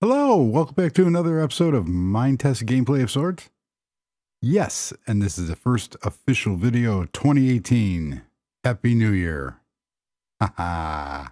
Hello, welcome back to another episode of Minetest Gameplay of Sorts. Yes, and this is the first official video of 2018. Happy New Year. Haha.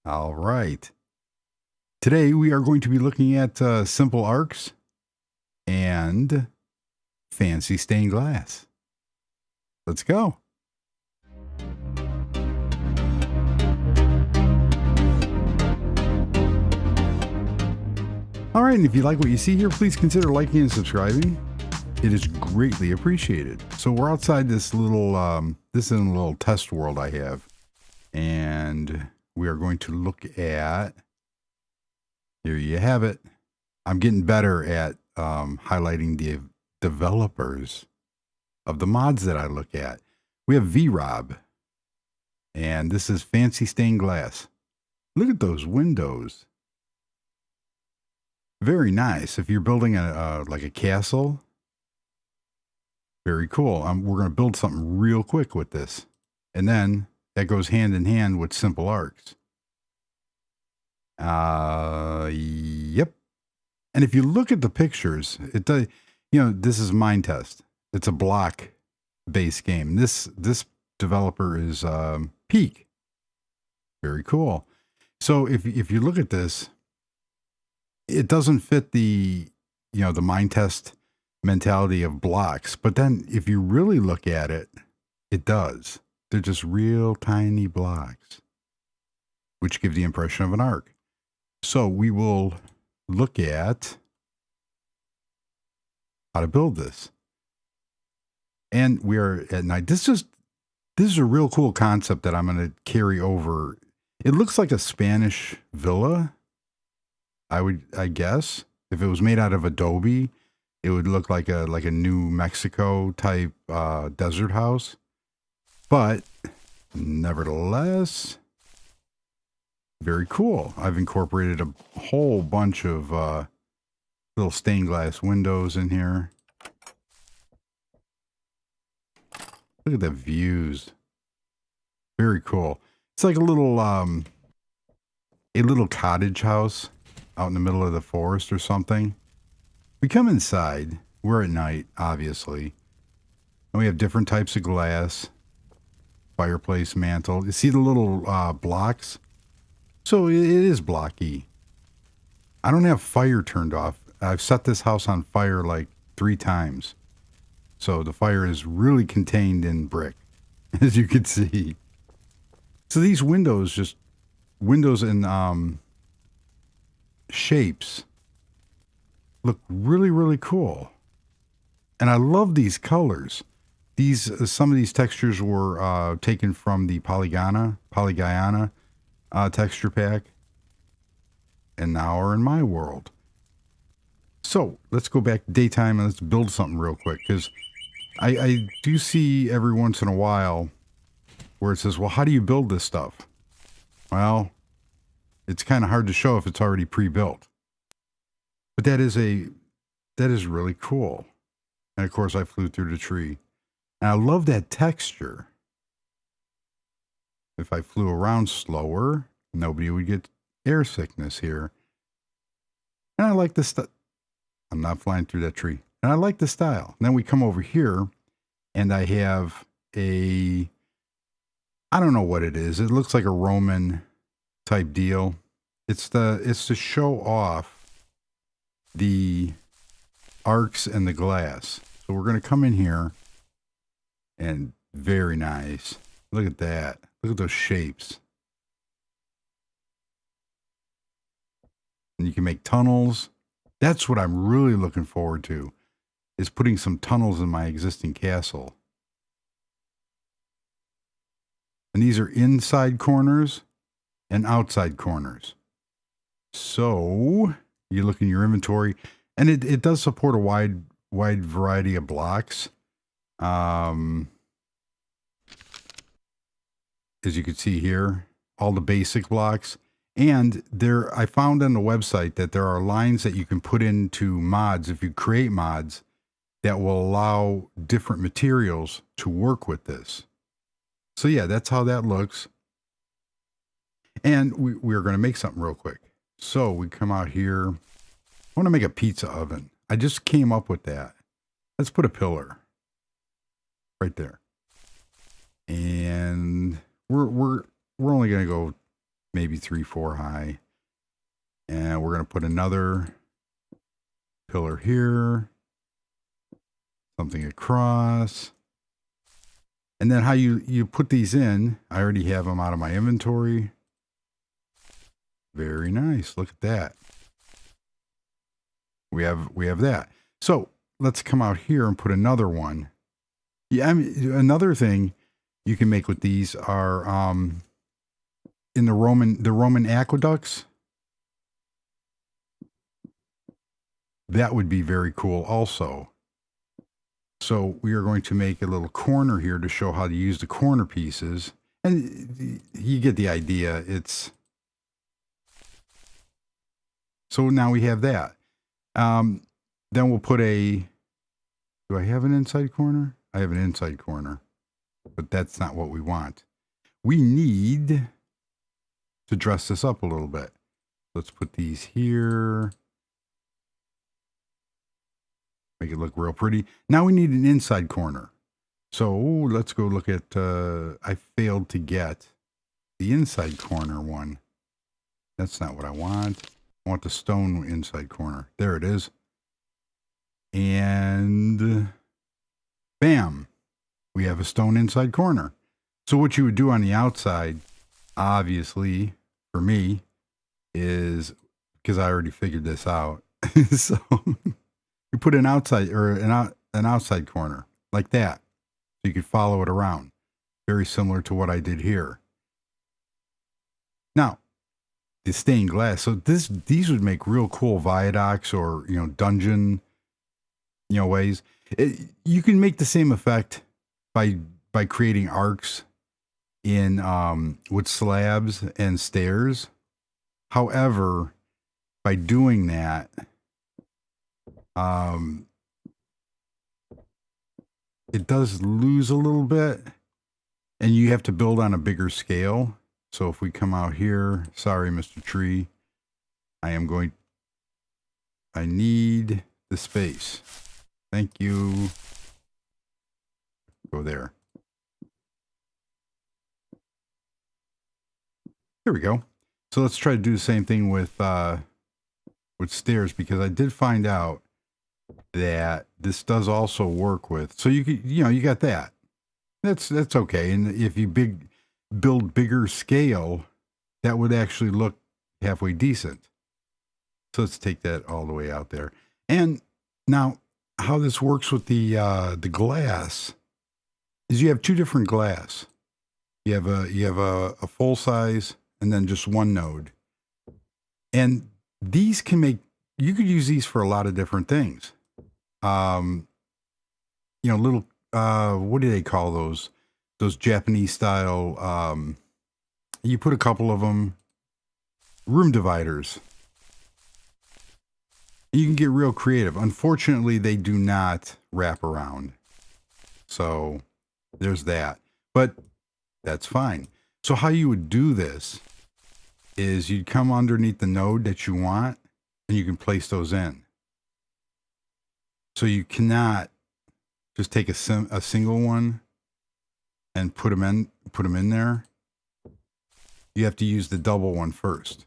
All right. Today we are going to be looking at simple arcs and fancy stained glass. Let's go. All right, and if you like what you see here, please consider liking and subscribing. It is greatly appreciated. So we're outside this little, this is a little test world I have. And we are going to look at, here you have it. I'm getting better at highlighting the developers of the mods that I look at. We have VRob, and this is fancy stained glass. Look at those windows. Very nice. If you're building a like a castle, very cool. We're going to build something real quick with this, and then that goes hand in hand with simple arcs. Yep. And if you look at the pictures, it does. You know, this is Minetest. It's a block-based game. This developer is Peak. Very cool. So if you look at this, it doesn't fit the, the Minetest mentality of blocks. But then if you really look at it, it does. They're just real tiny blocks, which give the impression of an arc. So we will look at how to build this. And we are at night. This is a real cool concept that I'm going to carry over. It looks like a Spanish villa. I guess if it was made out of Adobe, it would look like a New Mexico type desert house. But nevertheless, very cool. I've incorporated a whole bunch of little stained glass windows in here. Look at the views. Very cool. It's like a little cottage house out in the middle of the forest or something. We come inside. We're at night, obviously. And we have different types of glass. Fireplace, mantle. You see the little blocks? So it is blocky. I don't have fire turned off. I've set this house on fire like 3 times. So the fire is really contained in brick, as you can see. So these windows, windows in shapes, look really, really cool. And I love these colors. Some of these textures were taken from the Polygaiana texture pack, and now are in my world. So let's go back to daytime and let's build something real quick, because I do see every once in a while where it says, well, how do you build this stuff? Well, it's kind of hard to show if it's already pre-built. But that is really cool. And of course I flew through the tree. And I love that texture. If I flew around slower, nobody would get air sickness here. And I like the stuff. I'm not flying through that tree. And I like the style. And then we come over here and I have I don't know what it is. It looks like a Roman type deal. It's to show off the arcs and the glass. So we're going to come in here, and very nice. Look at that. Look at those shapes. And you can make tunnels. That's what I'm really looking forward to, is putting some tunnels in my existing castle. And these are inside corners and outside corners. So you look in your inventory, and it does support a wide variety of blocks. As you can see here, all the basic blocks. And I found on the website that there are lines that you can put into mods if you create mods that will allow different materials to work with this. So yeah, that's how that looks. And we're going to make something real quick. So we come out here. I want to make a pizza oven. I just came up with that. Let's put a pillar right there. And we're only going to go maybe 3, 4 high. And we're going to put another pillar here. Something across. And then how you put these in, I already have them out of my inventory. Very nice. Look at that. We have that. So let's come out here and put another one. Yeah, I mean, another thing you can make with these are in the Roman aqueducts. That would be very cool also. So we are going to make a little corner here to show how to use the corner pieces. And you get the idea. So now we have that. Then we'll put do I have an inside corner? I have an inside corner, but that's not what we want. We need to dress this up a little bit. Let's put these here. Make it look real pretty. Now we need an inside corner. So let's go look at, I failed to get the inside corner one. That's not what I want. I want the stone inside corner. There it is. And bam, we have a stone inside corner. So what you would do on the outside, obviously, for me, is, because I already figured this out. So you put an outside or an outside corner like that. So you could follow it around. Very similar to what I did here. Now, the stained glass. So these would make real cool viaducts or, dungeon, ways. You can make the same effect by creating arcs in with slabs and stairs. However, by doing that, it does lose a little bit, and you have to build on a bigger scale. So if we come out here, sorry, Mr. Tree, I need the space. Thank you. Go there. Here we go. So let's try to do the same thing with stairs, because I did find out that this does also work with. So you could, you got that. That's okay. And if you build bigger scale, that would actually look halfway decent. So let's take that all the way out there. And now, how this works with the glass is you have two different glass. You have a full size and then just one node. And these you could use these for a lot of different things. Little, what do they call those? Those Japanese style, you put a couple of them, room dividers. You can get real creative. Unfortunately, they do not wrap around. So there's that, but that's fine. So how you would do this is you'd come underneath the node that you want and you can place those in. So you cannot just take a single one and put them in there. You have to use the double one first.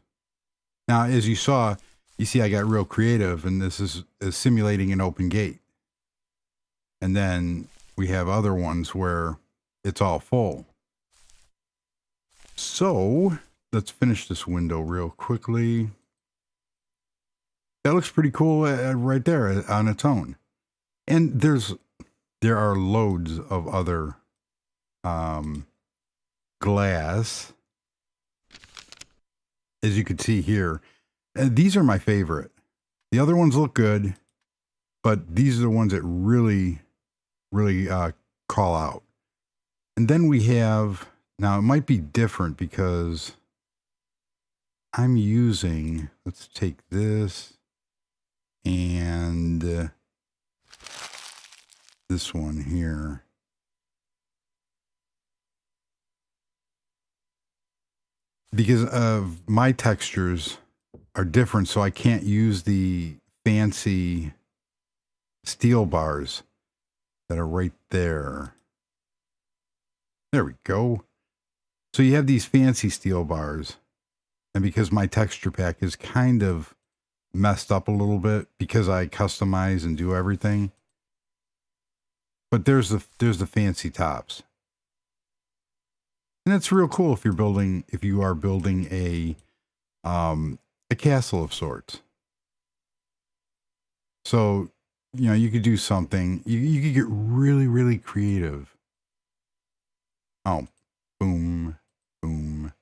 Now, as you saw, you see I got real creative, and this is simulating an open gate. And then we have other ones where it's all full. So let's finish this window real quickly. That looks pretty cool right there on its own. And there are loads of other glass, as you can see here. These are my favorite. The other ones look good, but these are the ones that really call out. And then we have, now it might be different because I'm using, let's take this and this one here. Because of my textures, are different, so I can't use the fancy steel bars that are right there. There we go. So you have these fancy steel bars, and because my texture pack is kind of messed up a little bit because I customize and do everything, but there's the fancy tops, and it's real cool if you are building a castle of sorts. So you could do something. You could get really, really creative. Oh, boom, boom,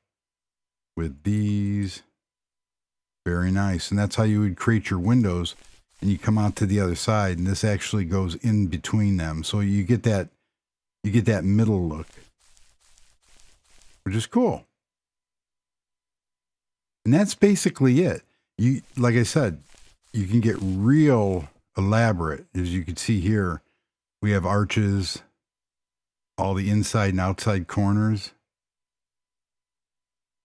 with these. Very nice. And that's how you would create your windows, and you come out to the other side, and this actually goes in between them. So you get that middle look, which is cool. And that's basically it. Like I said, you can get real elaborate. As you can see here, we have arches, all the inside and outside corners.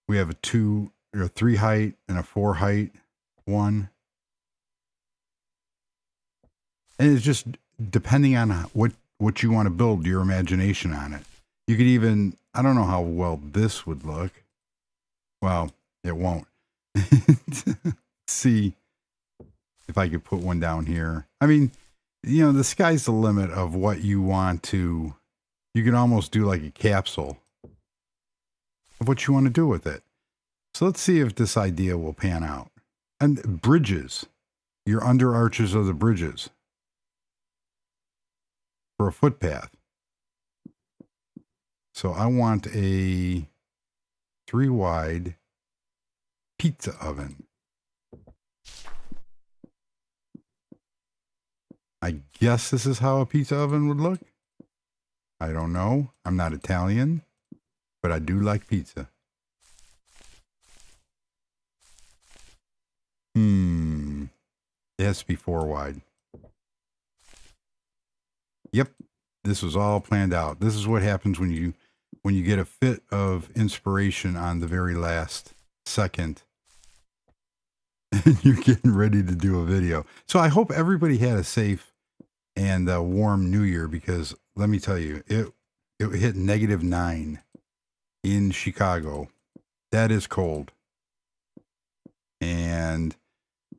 We have a 3 height and a 4 height one. And it's just depending on what you want to build, your imagination on it. You could even, I don't know how well this would look. Well, it won't. See if I could put one down here. I mean, the sky's the limit of what you want to. You can almost do like a capsule of what you want to do with it. So let's see if this idea will pan out. And bridges, your under arches of the bridges for a footpath. So I want a 3 wide pizza oven. I guess this is how a pizza oven would look. I don't know. I'm not Italian, but I do like pizza. It has to be 4 wide. Yep. This was all planned out. This is what happens when you get a fit of inspiration on the very last second. And you're getting ready to do a video. So I hope everybody had a safe and warm New Year, because let me tell you, it hit -9 in Chicago. That is cold. And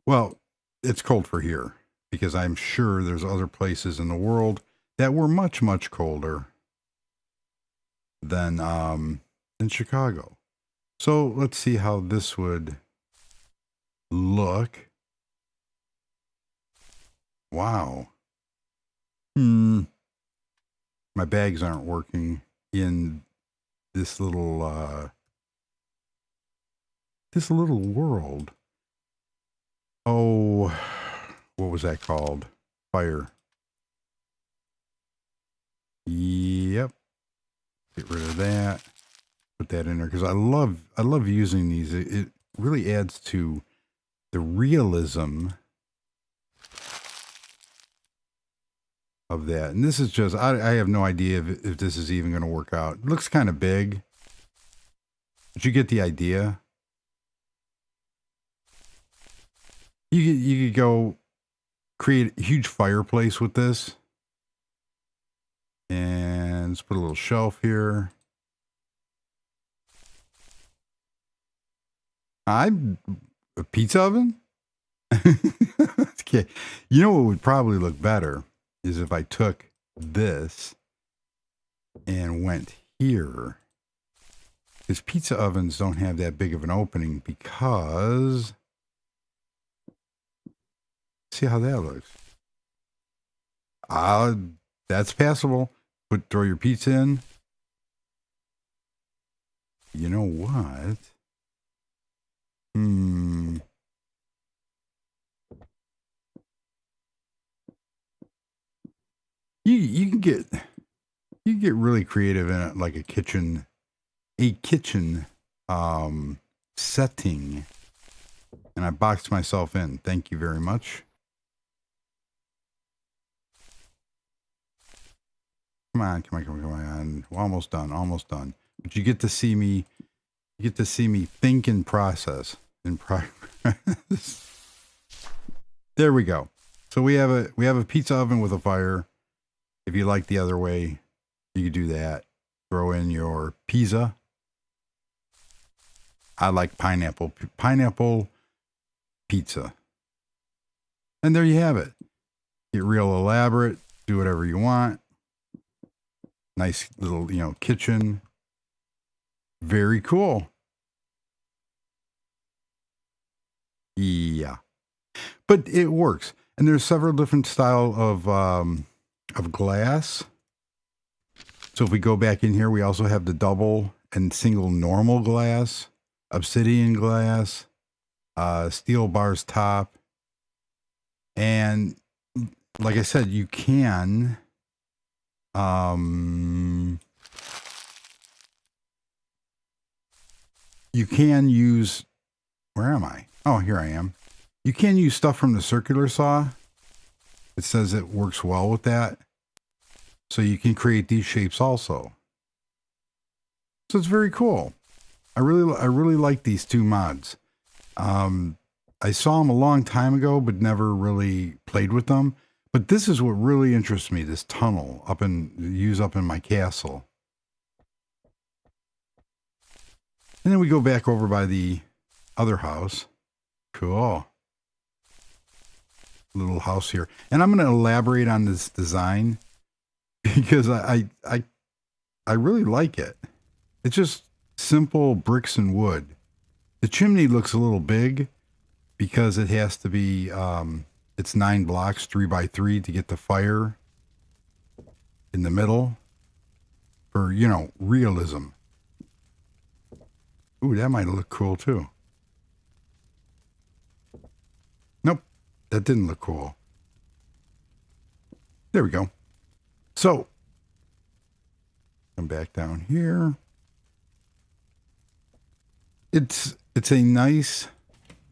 well, it's cold for here, because I'm sure there's other places in the world that were much, much colder than Chicago. So let's see how this would look. Wow. My bags aren't working in this little world. Oh, what was that called? Fire. Yep. Get rid of that. Put that in there, because I love using these. It really adds to the realism of that. And this is just, I have no idea if this is even going to work out. It looks kind of big, but you get the idea. You could go create a huge fireplace with this. And let's put a little shelf here. A pizza oven? Okay. You know what would probably look better is if I took this and went here. Because pizza ovens don't have that big of an opening, because see how that looks. That's passable. Throw your pizza in. You know what? You can get really creative in it, like a kitchen setting. And I boxed myself in. Thank you very much. Come on. We're almost done. But you get to see me think and process in There we go. So we have a pizza oven with a fire. If you like the other way, you could do that. Throw in your pizza. I like pineapple pizza. And there you have it. Get real elaborate. Do whatever you want. Nice little, kitchen. Very cool. Yeah. But it works. And there's several different style of glass. So if we go back in here, we also have the double and single normal glass, obsidian glass, steel bars top. And like I said, you can use, where am I? Oh, here I am. You can use stuff from the circular saw. It says it works well with that. So you can create these shapes also. So it's very cool. I really like these two mods. I saw them a long time ago, but never really played with them. But this is what really interests me, this tunnel up in my castle. And then we go back over by the other house. Cool. Little house here. And I'm going to elaborate on this design because I really like it. It's just simple bricks and wood. The chimney looks a little big because it has to be, it's 9 blocks, 3 by 3 to get the fire in the middle for, realism. Ooh, that might look cool too. Nope, that didn't look cool. There we go. So, come back down here. It's a nice,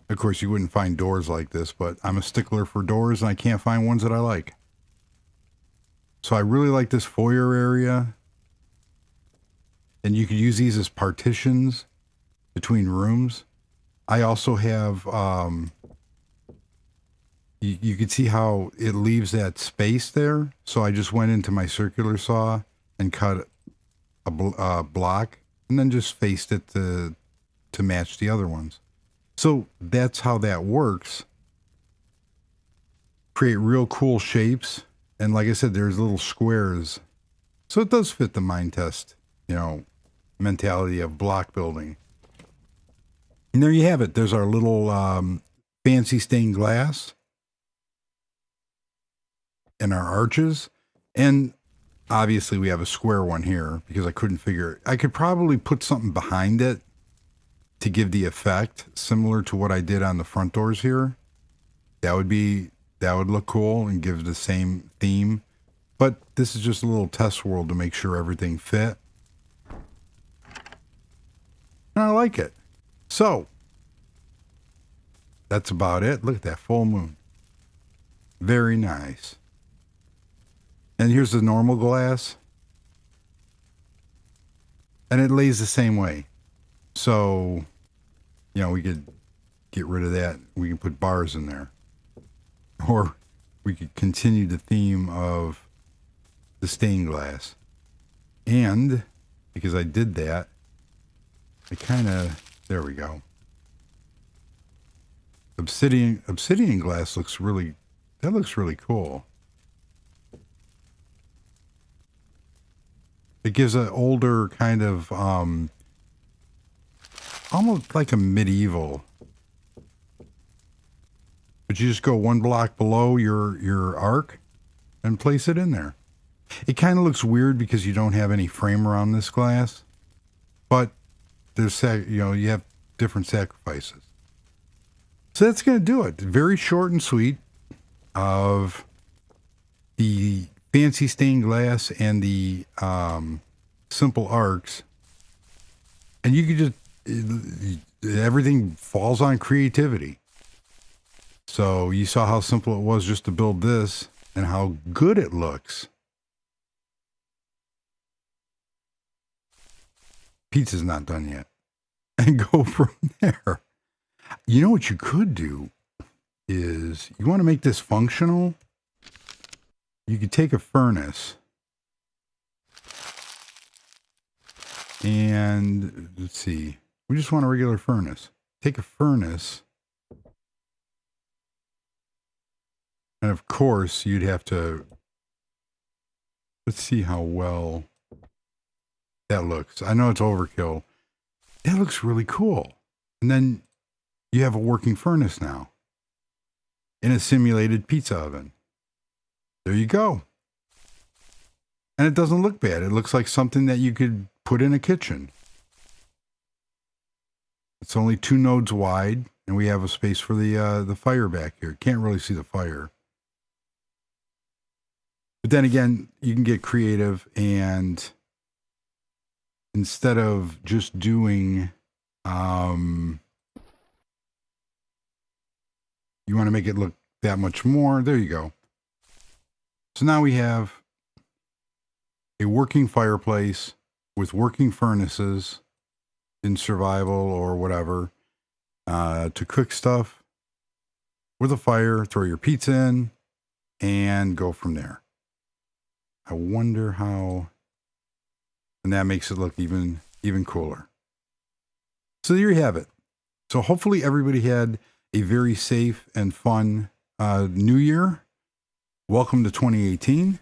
of course you wouldn't find doors like this, but I'm a stickler for doors and I can't find ones that I like. So I really like this foyer area. And you could use these as partitions between rooms. I also have, you could see how it leaves that space there. So I just went into my circular saw and cut a block and then just faced it to match the other ones. So that's how that works. Create real cool shapes. And like I said, there's little squares. So it does fit the Minetest, mentality of block building. And there you have it. There's our little fancy stained glass and our arches. And obviously we have a square one here because I couldn't figure. I could probably put something behind it to give the effect similar to what I did on the front doors here. That would look cool and give the same theme. But this is just a little test world to make sure everything fit. And I like it. So, that's about it. Look at that full moon. Very nice. And here's the normal glass. And it lays the same way. So, we could get rid of that. We can put bars in there. Or we could continue the theme of the stained glass. And because I did that, there we go. Obsidian glass looks really cool. It gives an older kind of, almost like a medieval. But you just go one block below your arc and place it in there. It kind of looks weird because you don't have any frame around this glass, but there's, you have different sacrifices. So that's going to do it. Very short and sweet of the fancy stained glass and the simple arcs. And you can just, everything falls on creativity. So you saw how simple it was just to build this and how good it looks. Pizza's not done yet. And go from there. You know what you could do is you want to make this functional. You could take a furnace and let's see. We just want a regular furnace. Take a furnace. And of course, you'd have to, let's see how well that looks. I know it's overkill. That looks really cool. And then you have a working furnace now in a simulated pizza oven. There you go. And it doesn't look bad. It looks like something that you could put in a kitchen. It's only 2 nodes wide, and we have a space for the fire back here. Can't really see the fire. But then again, you can get creative, and instead of just doing, you want to make it look that much more. There you go. So now we have a working fireplace with working furnaces in survival or whatever to cook stuff with a fire, throw your pizza in, and go from there. I wonder how, and that makes it look even cooler. So there you have it. So hopefully everybody had a very safe and fun New Year. Welcome to 2018.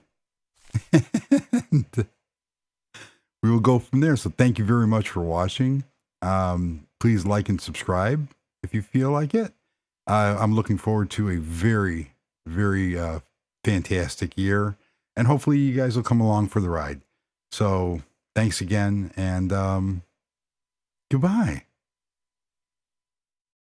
And we will go from there. So thank you very much for watching. Please like and subscribe if you feel like it. I'm looking forward to a very, very fantastic year. And hopefully you guys will come along for the ride. So thanks again, and goodbye.